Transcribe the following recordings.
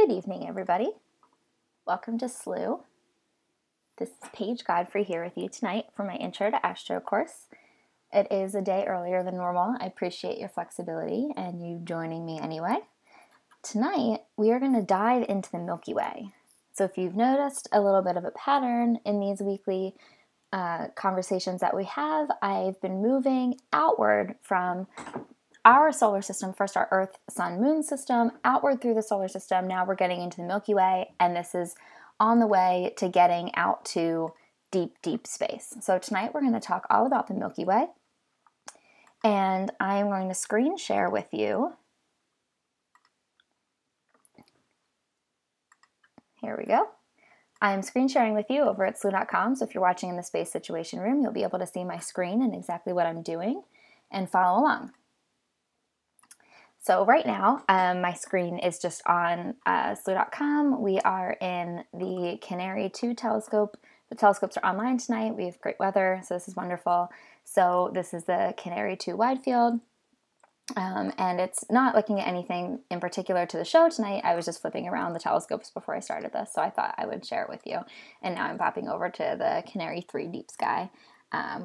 Good evening, everybody. Welcome to Slooh. This is Paige Godfrey here with you tonight for my Intro to Astro course. It is a day earlier than normal. I appreciate your flexibility and you joining me anyway. Tonight, we are going to dive into the Milky Way. So if you've noticed a little bit of a pattern in these weekly conversations that we have, I've been moving outward from our solar system, first our Earth, Sun, Moon system, outward through the solar system. Now we're getting into the Milky Way, and this is on the way to getting out to deep, deep space. So tonight we're going to talk all about the Milky Way, and I'm going to screen share with you. Here we go. I'm screen sharing with you over at slooh.com, so if you're watching in the Space Situation Room, you'll be able to see my screen and exactly what I'm doing and follow along. So right now, my screen is just on slooh.com. We are in the Canary 2 telescope. The telescopes are online tonight. We have great weather, so this is wonderful. So this is the Canary 2 wide field, and it's not looking at anything in particular to the show tonight. I was just flipping around the telescopes before I started this, so I thought I would share it with you. And now I'm popping over to the Canary 3 deep sky,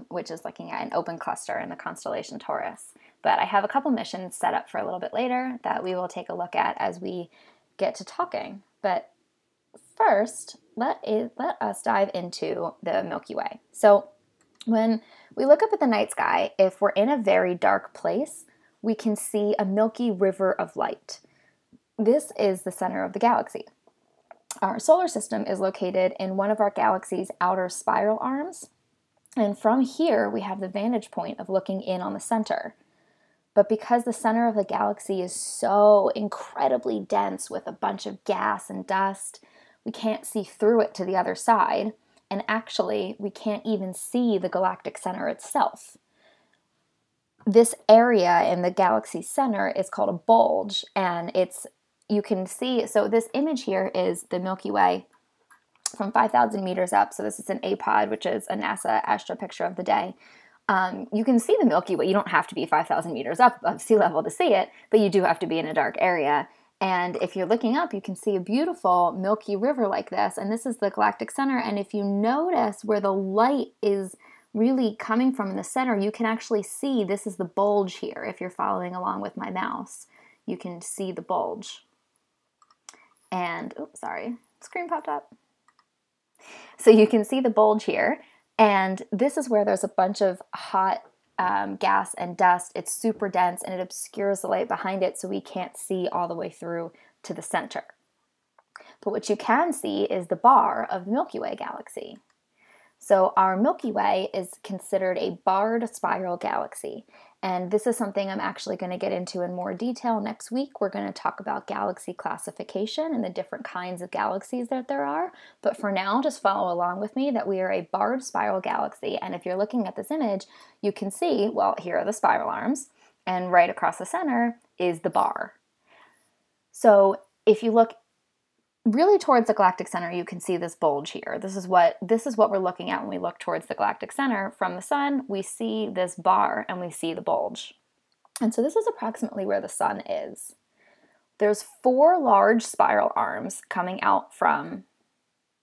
which is looking at an open cluster in the constellation Taurus. But I have a couple missions set up for a little bit later that we will take a look at as we get to talking. But first, let us dive into the Milky Way. So when we look up at the night sky, if we're in a very dark place, we can see a milky river of light. This is the center of the galaxy. Our solar system is located in one of our galaxy's outer spiral arms. And from here, we have the vantage point of looking in on the center. But because the center of the galaxy is so incredibly dense with a bunch of gas and dust, we can't see through it to the other side. And actually, we can't even see the galactic center itself. This area in the galaxy center is called a bulge, and you can see, so this image here is the Milky Way from 5,000 meters up. So this is an APOD, which is a NASA Astro picture of the day. You can see the Milky Way. You don't have to be 5,000 meters up above sea level to see it, but you do have to be in a dark area. And if you're looking up, you can see a beautiful milky river like this, and this is the galactic center. And if you notice where the light is really coming from in the center, you can actually see this is the bulge here. If you're following along with my mouse, you can see the bulge. And, oops, sorry, screen popped up. So you can see the bulge here. And this is where there's a bunch of hot gas and dust. It's super dense and it obscures the light behind it, so we can't see all the way through to the center. But what you can see is the bar of the Milky Way galaxy. So our Milky Way is considered a barred spiral galaxy. And this is something I'm actually going to get into in more detail next week. We're going to talk about galaxy classification and the different kinds of galaxies that there are. But for now, just follow along with me that we are a barred spiral galaxy. And if you're looking at this image, you can see, well, here are the spiral arms, and right across the center is the bar. So if you look really towards the galactic center, you can see this bulge here. This is what we're looking at when we look towards the galactic center. From the sun, we see this bar and we see the bulge. And so this is approximately where the sun is. There's 4 large spiral arms coming out from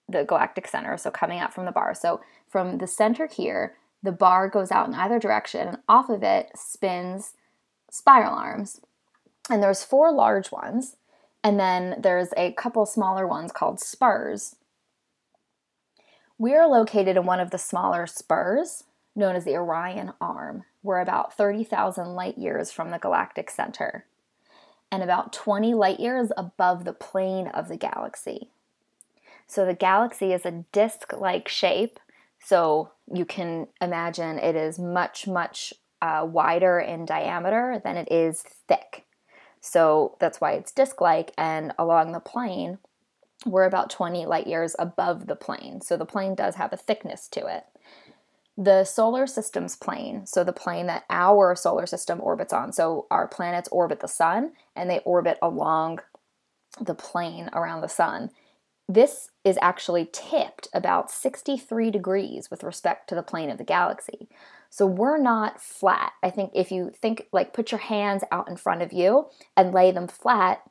the galactic center, so coming out from the bar. So from the center here, the bar goes out in either direction, and off of it spins spiral arms. And there's 4 large ones. And then there's a couple smaller ones called spurs. We're located in one of the smaller spurs, known as the Orion Arm. We're about 30,000 light years from the galactic center, and about 20 light years above the plane of the galaxy. So the galaxy is a disc-like shape, so you can imagine it is much, much wider in diameter than it is thick. So that's why it's disc-like, and along the plane, we're about 20 light years above the plane. So the plane does have a thickness to it. The solar system's plane, so the plane that our solar system orbits on, so our planets orbit the sun, and they orbit along the plane around the sun. This is actually tipped about 63 degrees with respect to the plane of the galaxy. So we're not flat. I think if you think, like, put your hands out in front of you and lay them flat,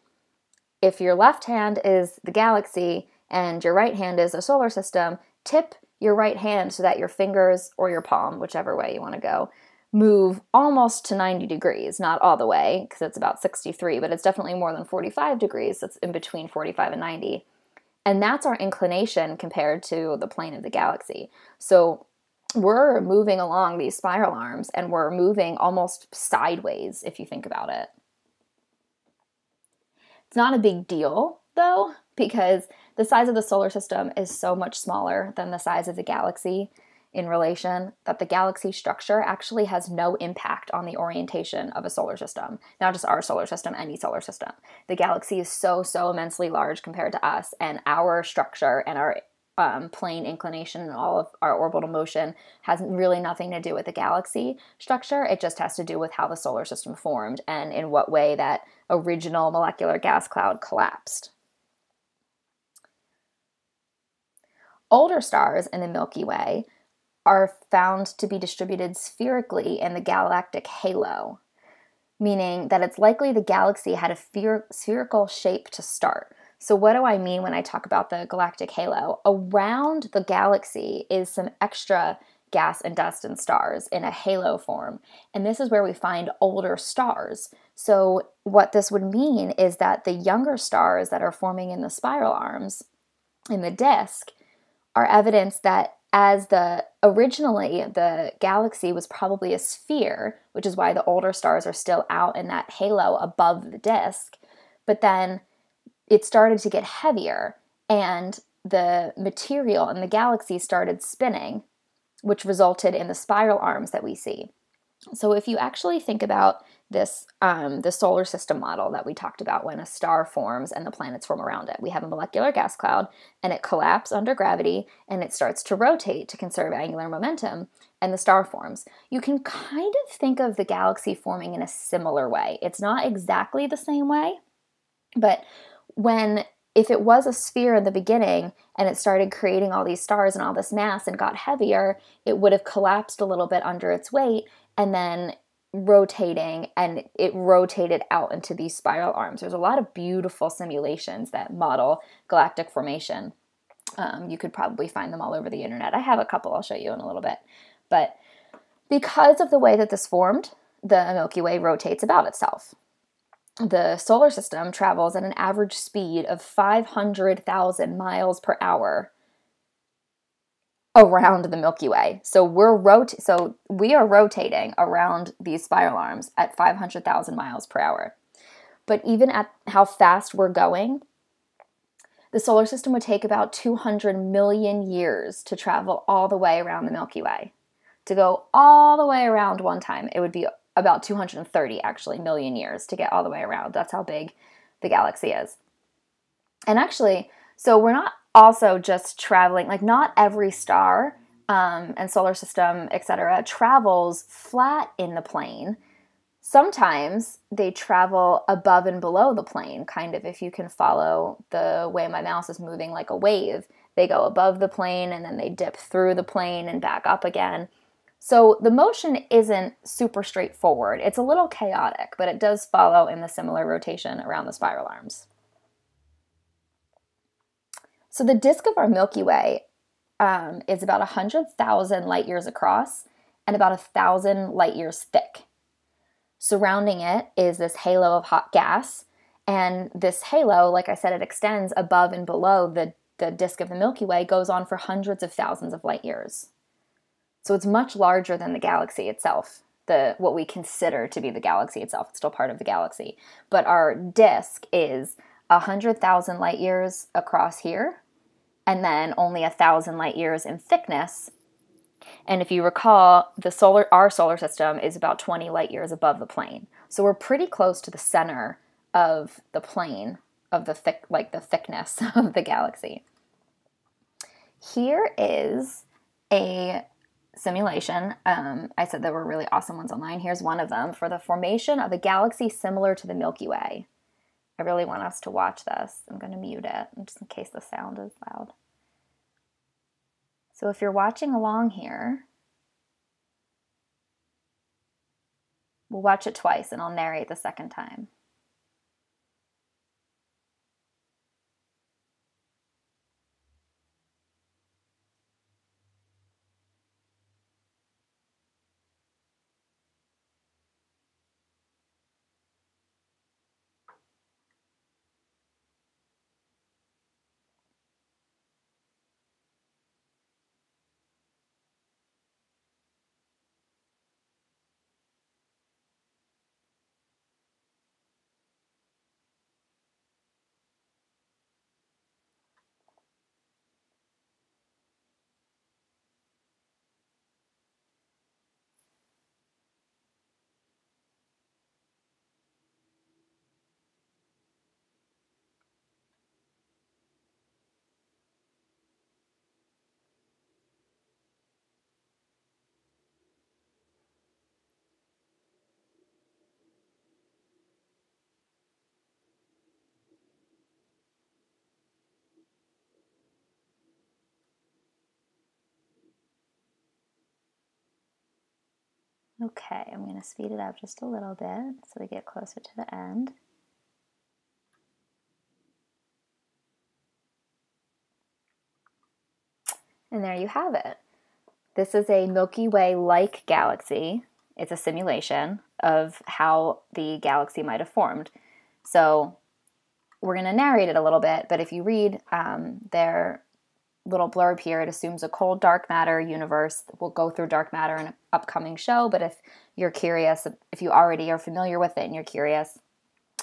if your left hand is the galaxy and your right hand is a solar system, tip your right hand so that your fingers or your palm, whichever way you want to go, move almost to 90 degrees, not all the way because it's about 63, but it's definitely more than 45 degrees. It's in between 45 and 90. And that's our inclination compared to the plane of the galaxy. So we're moving along these spiral arms and we're moving almost sideways if you think about it. It's not a big deal though, because the size of the solar system is so much smaller than the size of the galaxy in relation that the galaxy structure actually has no impact on the orientation of a solar system. Not just our solar system, any solar system. The galaxy is so immensely large compared to us, and our structure and our plane inclination and all of our orbital motion has really nothing to do with the galaxy structure. It just has to do with how the solar system formed and in what way that original molecular gas cloud collapsed. Older stars in the Milky Way are found to be distributed spherically in the galactic halo, meaning that it's likely the galaxy had a spherical shape to start. So what do I mean when I talk about the galactic halo? Around the galaxy is some extra gas and dust and stars in a halo form. And this is where we find older stars. So what this would mean is that the younger stars that are forming in the spiral arms in the disk are evidence that originally the galaxy was probably a sphere, which is why the older stars are still out in that halo above the disk. But then it started to get heavier and the material in the galaxy started spinning, which resulted in the spiral arms that we see. So if you actually think about this, the solar system model that we talked about when a star forms and the planets form around it, we have a molecular gas cloud and it collapses under gravity and it starts to rotate to conserve angular momentum and the star forms. You can kind of think of the galaxy forming in a similar way. It's not exactly the same way, but if it was a sphere in the beginning and it started creating all these stars and all this mass and got heavier, it would have collapsed a little bit under its weight and then rotating, and it rotated out into these spiral arms. There's a lot of beautiful simulations that model galactic formation. You could probably find them all over the internet. I have a couple I'll show you in a little bit. But because of the way that this formed, the Milky Way rotates about itself. The solar system travels at an average speed of 500,000 miles per hour around the Milky Way. So we are rotating around these spiral arms at 500,000 miles per hour. But even at how fast we're going, the solar system would take about 200 million years to travel all the way around the Milky Way. To go all the way around one time, it would be about 230 actually million years to get all the way around. That's how big the galaxy is. And actually, so we're not also just traveling, like not every star and solar system, etc., travels flat in the plane. Sometimes they travel above and below the plane, kind of if you can follow the way my mouse is moving like a wave. They go above the plane and then they dip through the plane and back up again. So the motion isn't super straightforward. It's a little chaotic, but it does follow in the similar rotation around the spiral arms. So the disk of our Milky Way is about 100,000 light years across and about 1,000 light years thick. Surrounding it is this halo of hot gas, and this halo, like I said, it extends above and below the disk of the Milky Way, goes on for hundreds of thousands of light years. So it's much larger than the galaxy itself, what we consider to be the galaxy itself. It's still part of the galaxy. But our disk is 100,000 light years across here, and then only 1,000 light years in thickness. And if you recall, our solar system is about 20 light years above the plane. So we're pretty close to the center of the plane of the thickness of the galaxy. Here is a simulation. I said there were really awesome ones online. Here's one of them for the formation of a galaxy similar to the Milky Way. I really want us to watch this. I'm going to mute it just in case the sound is loud. So if you're watching along here, we'll watch it twice and I'll narrate the second time. Okay, I'm going to speed it up just a little bit so we get closer to the end. And there you have it. This is a Milky Way-like galaxy. It's a simulation of how the galaxy might have formed. So we're going to narrate it a little bit, but if you read their little blurb here, it assumes a cold dark matter universe. We'll go through dark matter in an upcoming show, but if you're curious, if you already are familiar with it and you're curious,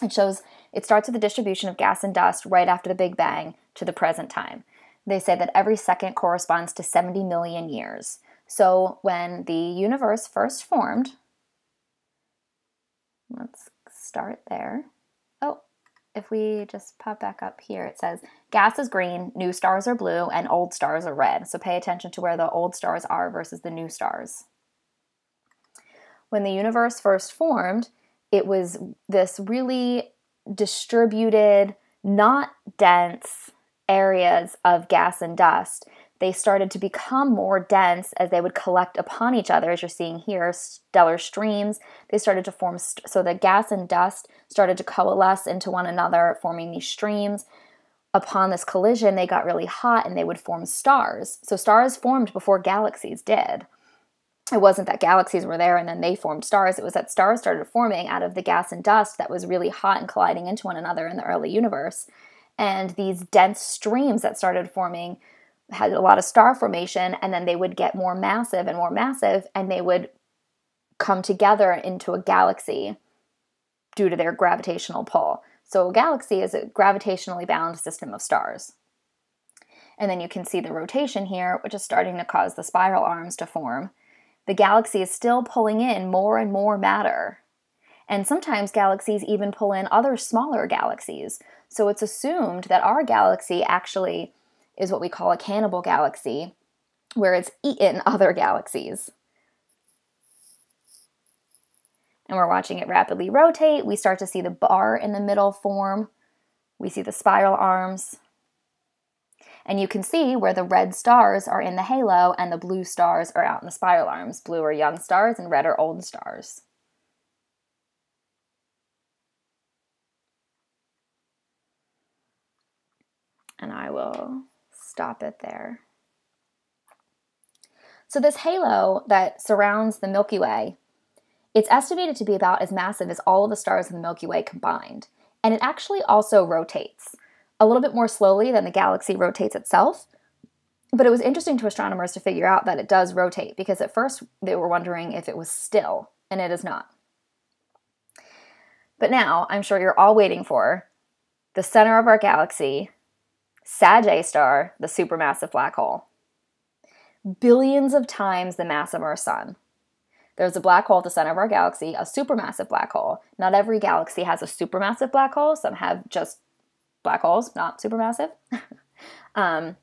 it starts with the distribution of gas and dust right after the Big Bang to the present time. They say that every second corresponds to 70 million years. So when the universe first formed, let's start there. Oh, if we just pop back up here, it says gas is green, new stars are blue, and old stars are red. So pay attention to where the old stars are versus the new stars. When the universe first formed, it was this really distributed, not dense areas of gas and dust. They started to become more dense as they would collect upon each other, as you're seeing here, stellar streams. They started to form, so the gas and dust started to coalesce into one another, forming these streams. Upon this collision, they got really hot and they would form stars. So stars formed before galaxies did. It wasn't that galaxies were there and then they formed stars. It was that stars started forming out of the gas and dust that was really hot and colliding into one another in the early universe. And these dense streams that started forming had a lot of star formation, and then they would get more massive, and they would come together into a galaxy due to their gravitational pull. So a galaxy is a gravitationally bound system of stars. And then you can see the rotation here, which is starting to cause the spiral arms to form. The galaxy is still pulling in more and more matter. And sometimes galaxies even pull in other smaller galaxies. So it's assumed that our galaxy actually is what we call a cannibal galaxy, where it's eaten other galaxies. And we're watching it rapidly rotate. We start to see the bar in the middle form. We see the spiral arms. And you can see where the red stars are in the halo and the blue stars are out in the spiral arms. Blue are young stars and red are old stars. And I will stop it there. So this halo that surrounds the Milky Way, it's estimated to be about as massive as all of the stars in the Milky Way combined. And it actually also rotates a little bit more slowly than the galaxy rotates itself. But it was interesting to astronomers to figure out that it does rotate, because at first they were wondering if it was still, and it is not. But now I'm sure you're all waiting for the center of our galaxy, Sag A star, the supermassive black hole. Billions of times the mass of our sun. There's a black hole at the center of our galaxy, a supermassive black hole. Not every galaxy has a supermassive black hole. Some have just black holes, not supermassive. And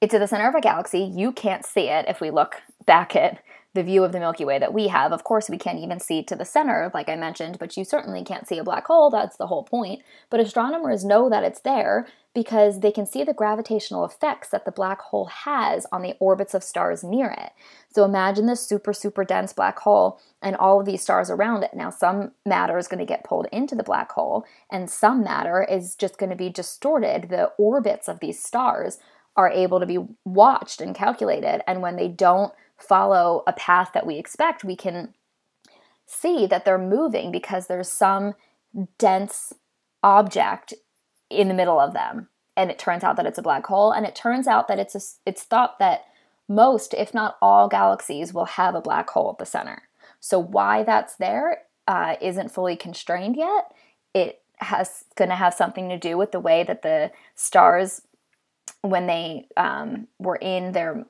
it's at the center of our galaxy. You can't see it if we look back at the view of the Milky Way that we have. Of course, we can't even see to the center, like I mentioned, but you certainly can't see a black hole. That's the whole point. But astronomers know that it's there because they can see the gravitational effects that the black hole has on the orbits of stars near it. So imagine this super, super dense black hole and all of these stars around it. Now, some matter is going to get pulled into the black hole, and some matter is just going to be distorted. The orbits of these stars are able to be watched and calculated, and when they don't follow a path that we expect, we can see that they're moving because there's some dense object in the middle of them. And it turns out that it's a black hole, and it turns out that it's thought that most, if not all, galaxies will have a black hole at the center. So why that's there isn't fully constrained yet. It has going to have something to do with the way that the stars, when they were in their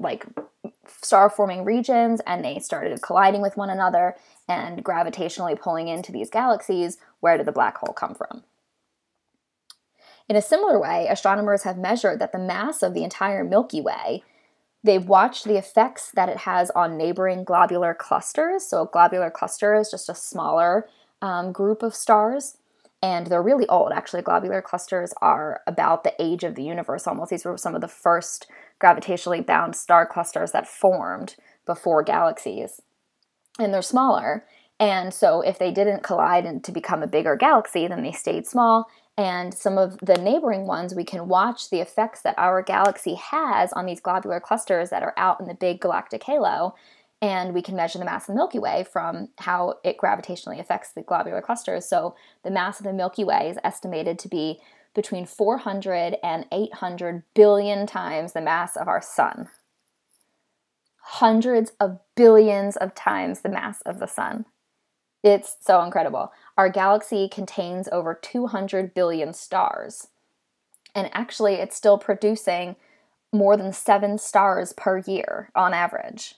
star-forming regions and they started colliding with one another and gravitationally pulling into these galaxies, where did the black hole come from? In a similar way, astronomers have measured that the mass of the entire Milky Way, they've watched the effects that it has on neighboring globular clusters. So a globular cluster is just a smaller group of stars, and they're really old. Actually, globular clusters are about the age of the universe almost. These were some of the first gravitationally bound star clusters that formed before galaxies. and they're smaller. And so if they didn't collide and to become a bigger galaxy, then they stayed small. And some of the neighboring ones, we can watch the effects that our galaxy has on these globular clusters that are out in the big galactic halo. And we can measure the mass of the Milky Way from how it gravitationally affects the globular clusters. So the mass of the Milky Way is estimated to be between 400 and 800 billion times the mass of our sun. Hundreds of billions of times the mass of the sun. It's so incredible. Our galaxy contains over 200 billion stars. And actually, it's still producing more than 7 stars per year on average.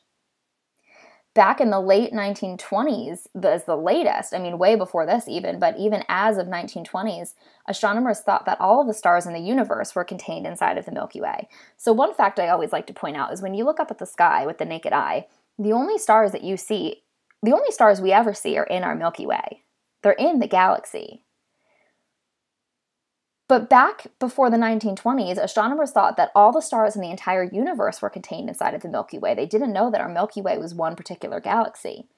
Back in the late 1920s, as the latest, I mean, way before this even, but even as of 1920s, astronomers thought that all of the stars in the universe were contained inside of the Milky Way. So one fact I always like to point out is when you look up at the sky with the naked eye, the only stars that you see, the only stars we ever see are in our Milky Way. They're in the galaxy. But back before the 1920s, astronomers thought that all the stars in the entire universe were contained inside of the Milky Way. They didn't know that our Milky Way was one particular galaxy.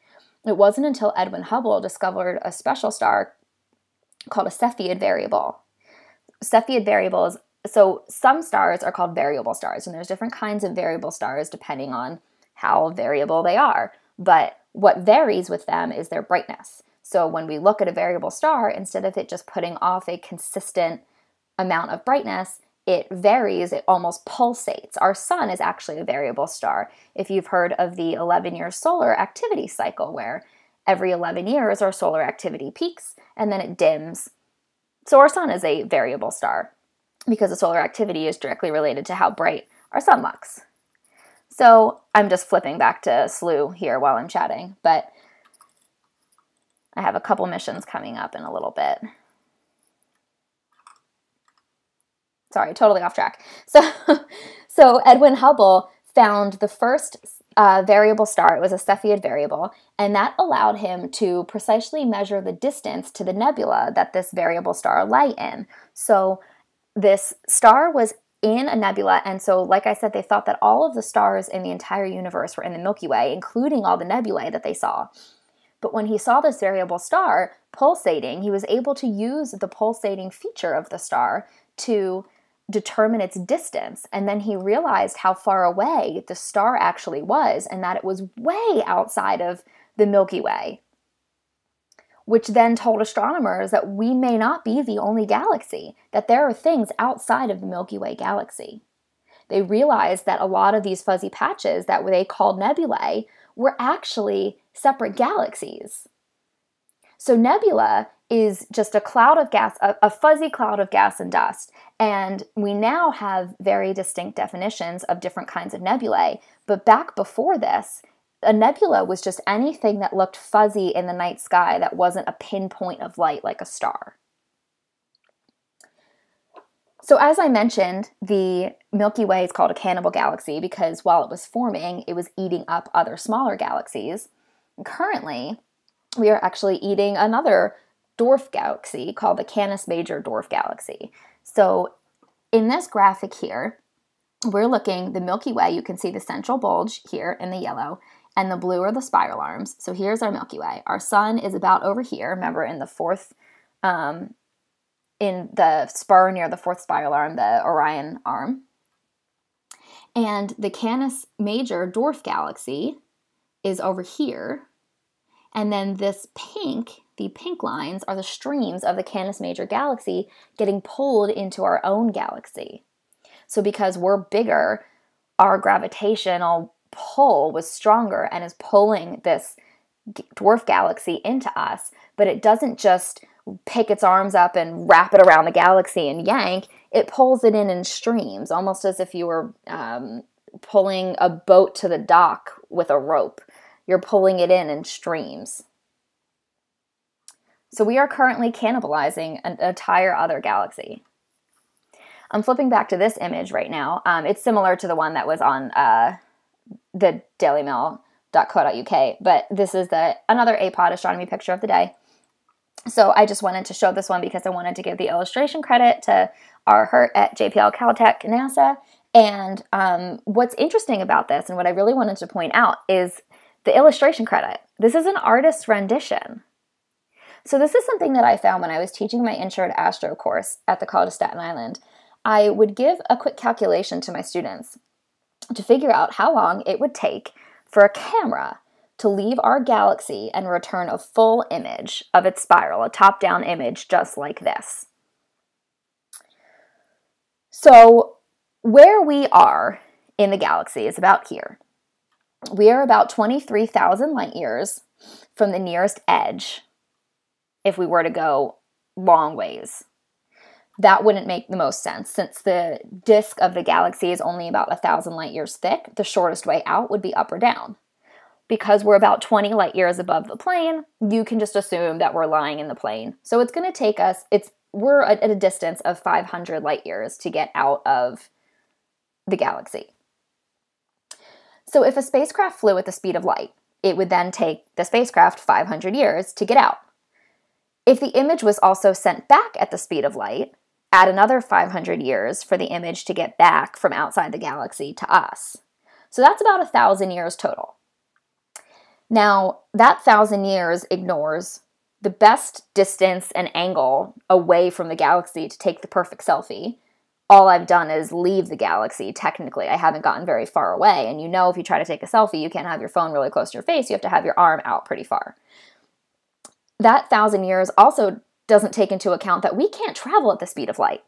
It wasn't until Edwin Hubble discovered a special star called a Cepheid variable. Cepheid variables, so some stars are called variable stars, and there's different kinds of variable stars depending on how variable they are. But what varies with them is their brightness. So when we look at a variable star, instead of it just putting off a consistent amount of brightness, it varies, it almost pulsates. Our sun is actually a variable star. If you've heard of the 11-year solar activity cycle, where every 11 years our solar activity peaks and then it dims. So our sun is a variable star because the solar activity is directly related to how bright our sun looks. So I'm just flipping back to Slooh here while I'm chatting, but I have a couple missions coming up in a little bit. Sorry, totally off track. So Edwin Hubble found the first variable star. It was a Cepheid variable, and that allowed him to precisely measure the distance to the nebula that this variable star lay in. So this star was in a nebula, and so, like I said, they thought that all of the stars in the entire universe were in the Milky Way, including all the nebulae that they saw. But when he saw this variable star pulsating, he was able to use the pulsating feature of the star to determine its distance. And then he realized how far away the star actually was and that it was way outside of the Milky Way, which then told astronomers that we may not be the only galaxy, that there are things outside of the Milky Way galaxy. They realized that a lot of these fuzzy patches that they called nebulae were actually separate galaxies. So nebula is just a cloud of gas, a fuzzy cloud of gas and dust. And we now have very distinct definitions of different kinds of nebulae. But back before this, a nebula was just anything that looked fuzzy in the night sky that wasn't a pinpoint of light like a star. So as I mentioned, the Milky Way is called a cannibal galaxy because while it was forming, it was eating up other smaller galaxies. And currently, we are actually eating another dwarf galaxy called the Canis Major dwarf galaxy. So in this graphic here, we're looking, the Milky Way, you can see the central bulge here in the yellow, and the blue are the spiral arms. So here's our Milky Way. Our sun is about over here, remember in the fourth, in the spur near the fourth spiral arm, the Orion arm. And the Canis Major dwarf galaxy is over here. And then this pink, the pink lines are the streams of the Canis Major galaxy getting pulled into our own galaxy. So because we're bigger, our gravitational pull was stronger and is pulling this dwarf galaxy into us, but it doesn't just pick its arms up and wrap it around the galaxy and yank. It pulls it in streams, almost as if you were pulling a boat to the dock with a rope. You're pulling it in streams. So we are currently cannibalizing an entire other galaxy. I'm flipping back to this image right now. It's similar to the one that was on the dailymail.co.uk, but this is another APOD astronomy picture of the day. So I just wanted to show this one because I wanted to give the illustration credit to our Hurt at JPL, Caltech, NASA. And what's interesting about this and what I really wanted to point out is the illustration credit. This is an artist's rendition. So this is something that I found when I was teaching my Intro to Astro course at the College of Staten Island. I would give a quick calculation to my students to figure out how long it would take for a camera to leave our galaxy and return a full image of its spiral, a top-down image just like this. So where we are in the galaxy is about here. We are about 23,000 light years from the nearest edge if we were to go long ways. That wouldn't make the most sense. Since the disk of the galaxy is only about 1,000 light years thick, the shortest way out would be up or down. Because we're about 20 light years above the plane, you can just assume that we're lying in the plane. So it's going to take us, we're at a distance of 500 light years to get out of the galaxy. So if a spacecraft flew at the speed of light, it would then take the spacecraft 500 years to get out. If the image was also sent back at the speed of light, add another 500 years for the image to get back from outside the galaxy to us. So that's about 1,000 years total. Now, that 1,000 years ignores the best distance and angle away from the galaxy to take the perfect selfie. All I've done is leave the galaxy, technically. I haven't gotten very far away. And you know if you try to take a selfie, you can't have your phone really close to your face. You have to have your arm out pretty far. That 1,000 years also doesn't take into account that we can't travel at the speed of light.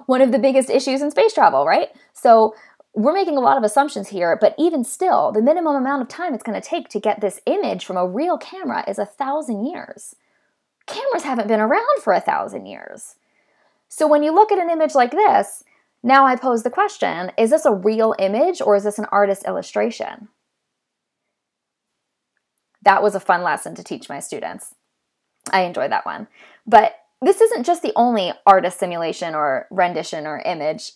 One of the biggest issues in space travel, right? So we're making a lot of assumptions here, but even still, the minimum amount of time it's going to take to get this image from a real camera is 1,000 years. Cameras haven't been around for 1,000 years. So when you look at an image like this, now I pose the question, is this a real image or is this an artist's illustration? That was a fun lesson to teach my students. I enjoyed that one. But this isn't just the only artist simulation or rendition or image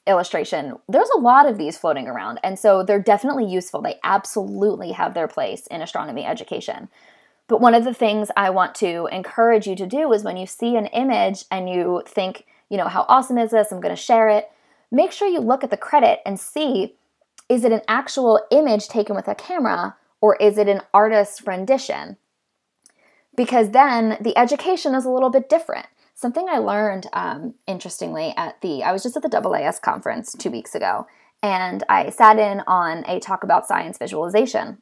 illustration. There's a lot of these floating around, and so they're definitely useful. They absolutely have their place in astronomy education. But one of the things I want to encourage you to do is when you see an image and you think, you know, how awesome is this? I'm going to share it. Make sure you look at the credit and see, is it an actual image taken with a camera or is it an artist's rendition? Because then the education is a little bit different. Something I learned, interestingly, I was just at the AAS conference 2 weeks ago, and I sat in on a talk about science visualization.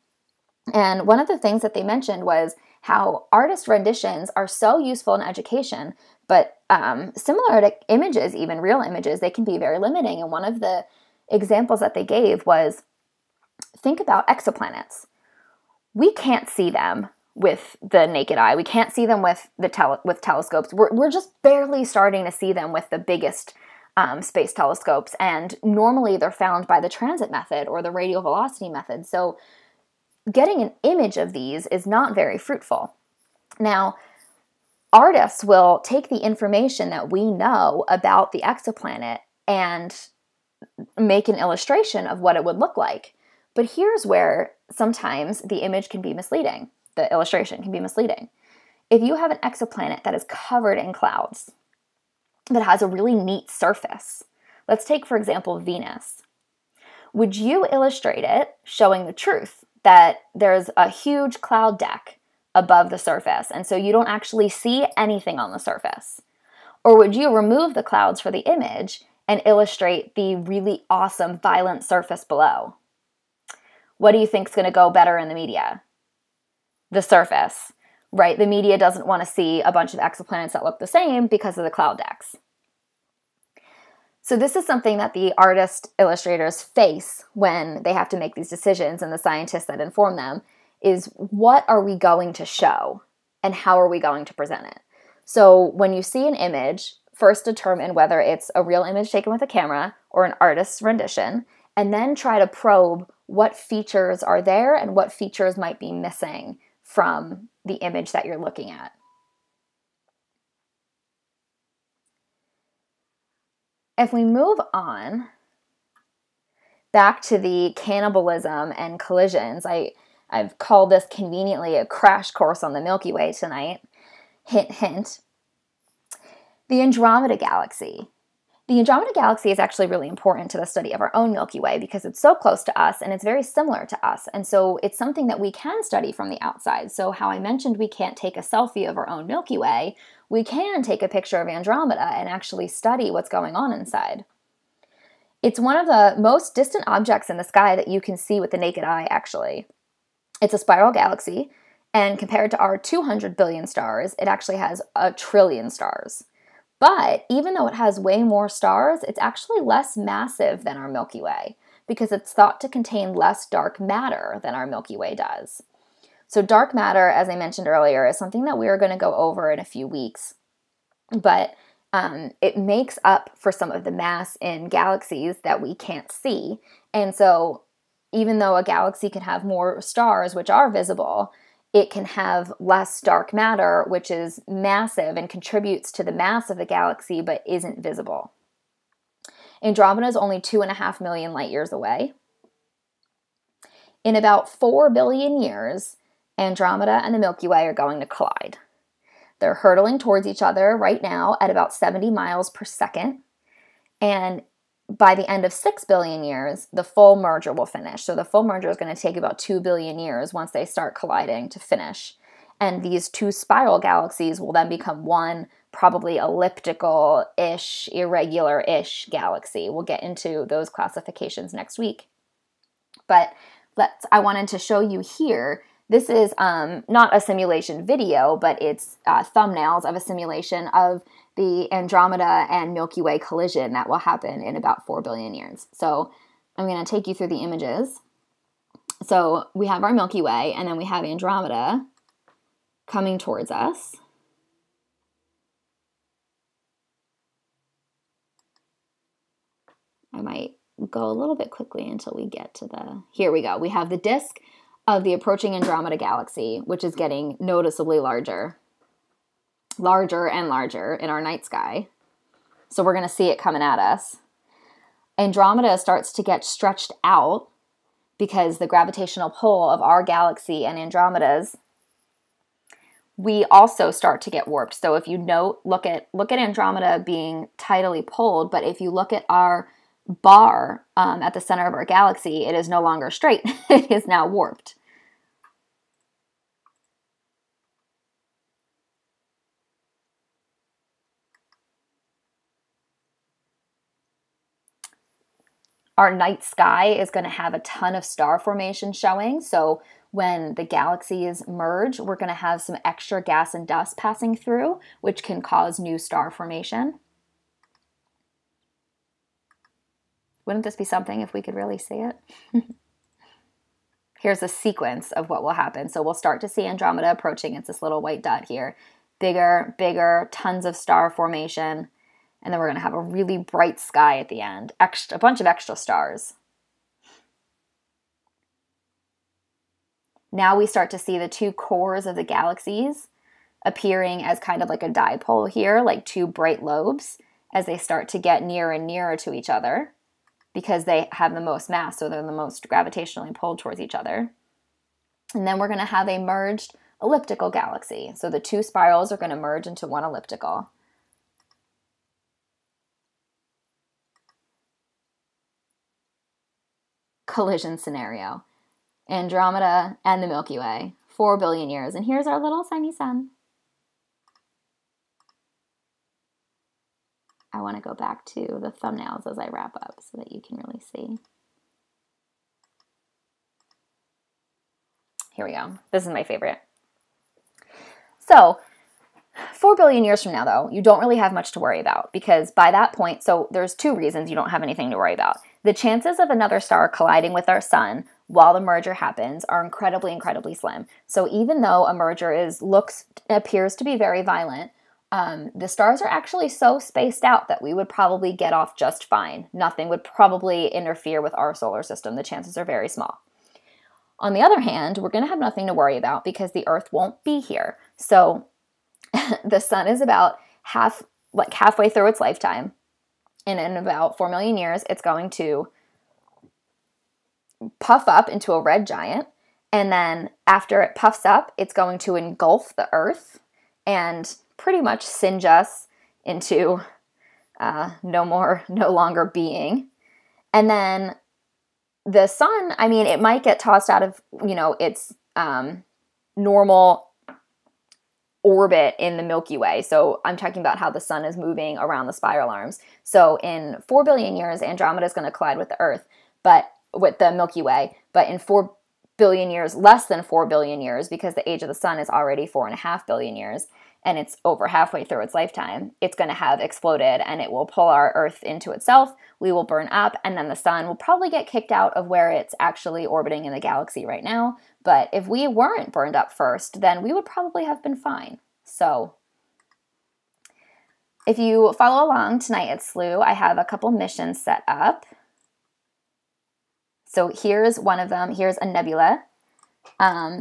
And one of the things that they mentioned was how artist renditions are so useful in education, but similar to images, even real images, they can be very limiting. And one of the examples that they gave was, think about exoplanets. We can't see them with the naked eye. We can't see them with telescopes. We're just barely starting to see them with the biggest space telescopes, and normally they're found by the transit method or the radial velocity method. So getting an image of these is not very fruitful. Now, artists will take the information that we know about the exoplanet and make an illustration of what it would look like. But here's where sometimes the image can be misleading. The illustration can be misleading. If you have an exoplanet that is covered in clouds, that has a really neat surface, let's take, for example, Venus. Would you illustrate it showing the truth that there's a huge cloud deck above the surface, and so you don't actually see anything on the surface? Or would you remove the clouds for the image and illustrate the really awesome, violent surface below? What do you think is going to go better in the media? The surface, right? The media doesn't want to see a bunch of exoplanets that look the same because of the cloud decks. So this is something that the artist illustrators face when they have to make these decisions, and the scientists that inform them is, what are we going to show and how are we going to present it? So when you see an image, first determine whether it's a real image taken with a camera or an artist's rendition, and then try to probe what features are there and what features might be missing from the image that you're looking at. If we move on back to the cannibalism and collisions, I've called this conveniently a crash course on the Milky Way tonight. Hint, hint. The Andromeda Galaxy The Andromeda Galaxy is actually really important to the study of our own Milky Way because it's so close to us and it's very similar to us. And so it's something that we can study from the outside. So how I mentioned we can't take a selfie of our own Milky Way, we can take a picture of Andromeda and actually study what's going on inside. It's one of the most distant objects in the sky that you can see with the naked eye, actually. It's a spiral galaxy, and compared to our 200 billion stars, it actually has 1 trillion stars. But even though it has way more stars, it's actually less massive than our Milky Way because it's thought to contain less dark matter than our Milky Way does. So dark matter, as I mentioned earlier, is something that we're going to go over in a few weeks. But it makes up for some of the mass in galaxies that we can't see. And so even though a galaxy can have more stars, which are visible, it can have less dark matter, which is massive and contributes to the mass of the galaxy, but isn't visible. Andromeda is only 2.5 million light years away. In about 4 billion years, Andromeda and the Milky Way are going to collide. They're hurtling towards each other right now at about 70 miles per second. And by the end of 6 billion years, the full merger will finish. So the full merger is going to take about 2 billion years once they start colliding to finish. And these two spiral galaxies will then become one probably elliptical-ish, irregular-ish galaxy. We'll get into those classifications next week. But I wanted to show you here. This is not a simulation video, but it's thumbnails of a simulation of the Andromeda and Milky Way collision that will happen in about 4 billion years. So I'm going to take you through the images. So we have our Milky Way, and then we have Andromeda coming towards us. I might go a little bit quickly until we get to the... Here we go. We have the disk of the approaching Andromeda galaxy, which is getting noticeably larger and larger in our night sky. So we're going to see it coming at us. Andromeda starts to get stretched out because the gravitational pull of our galaxy and Andromeda's, we also start to get warped. So if you look at Andromeda being tidally pulled, but if you look at our bar at the center of our galaxy, it is no longer straight. It is now warped. Our night sky is going to have a ton of star formation showing. So when the galaxies merge, we're going to have some extra gas and dust passing through, which can cause new star formation. Wouldn't this be something if we could really see it? Here's a sequence of what will happen. So we'll start to see Andromeda approaching. It's this little white dot here. Bigger, tons of star formation. And then we're going to have a really bright sky at the end. A bunch of extra stars. Now we start to see the two cores of the galaxies appearing as kind of like a dipole here, like two bright lobes, as they start to get nearer and nearer to each other because they have the most mass, so they're the most gravitationally pulled towards each other. And then we're going to have a merged elliptical galaxy. So the two spirals are going to merge into one elliptical. Collision scenario. Andromeda and the Milky Way, 4 billion years. And here's our little tiny sun. I want to go back to the thumbnails as I wrap up so that you can really see. Here we go. This is my favorite. So 4 billion years from now, though, you don't really have much to worry about because by that point, so there's two reasons you don't have anything to worry about. The chances of another star colliding with our sun while the merger happens are incredibly, incredibly slim. So even though a merger appears to be very violent, the stars are actually so spaced out that we would probably get off just fine. Nothing would probably interfere with our solar system. The chances are very small. On the other hand, we're going to have nothing to worry about because the Earth won't be here. So the sun is about halfway through its lifetime. And in about 4 million years, it's going to puff up into a red giant. And then after it puffs up, it's going to engulf the Earth and pretty much singe us into no longer being. And then the sun, I mean, it might get tossed out of, its normal orbit in the Milky Way. So I'm talking about how the sun is moving around the spiral arms. So in 4 billion years, Andromeda is going to collide with the Earth, but with the Milky Way. But in 4 billion years, less than 4 billion years, because the age of the sun is already 4.5 billion years, and it's over halfway through its lifetime, it's going to have exploded, and it will pull our Earth into itself. We will burn up, and then the sun will probably get kicked out of where it's actually orbiting in the galaxy right now. But if we weren't burned up first, then we would probably have been fine. So if you follow along tonight at Slooh, I have a couple missions set up. So here's one of them. Here's a nebula.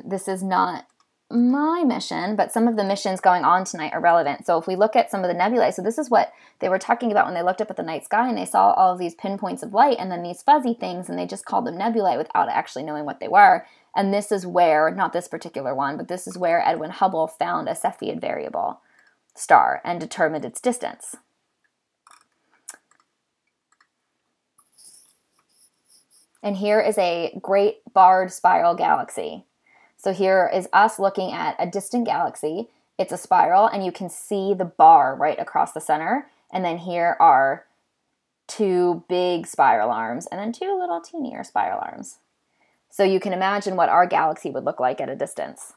This is not my mission, but some of the missions going on tonight are relevant. So if we look at some of the nebulae, so this is what they were talking about when they looked up at the night sky and they saw all of these pinpoints of light and then these fuzzy things, and they just called them nebulae without actually knowing what they were. And this is where, not this particular one, but this is where Edwin Hubble found a Cepheid variable star and determined its distance. And here is a great barred spiral galaxy. So here is us looking at a distant galaxy. It's a spiral, and you can see the bar right across the center. And then here are 2 big spiral arms, and then 2 little teenier spiral arms. So you can imagine what our galaxy would look like at a distance.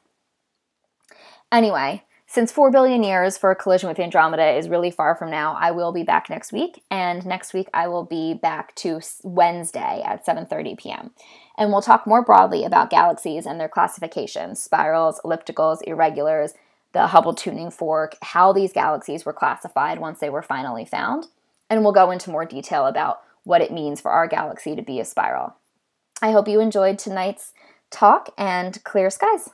Anyway, since 4 billion years for a collision with Andromeda is really far from now, I will be back next week. And next week I will be back to Wednesday at 7:30 p.m. And we'll talk more broadly about galaxies and their classifications, spirals, ellipticals, irregulars, the Hubble tuning fork, how these galaxies were classified once they were finally found. And we'll go into more detail about what it means for our galaxy to be a spiral. I hope you enjoyed tonight's talk, and clear skies.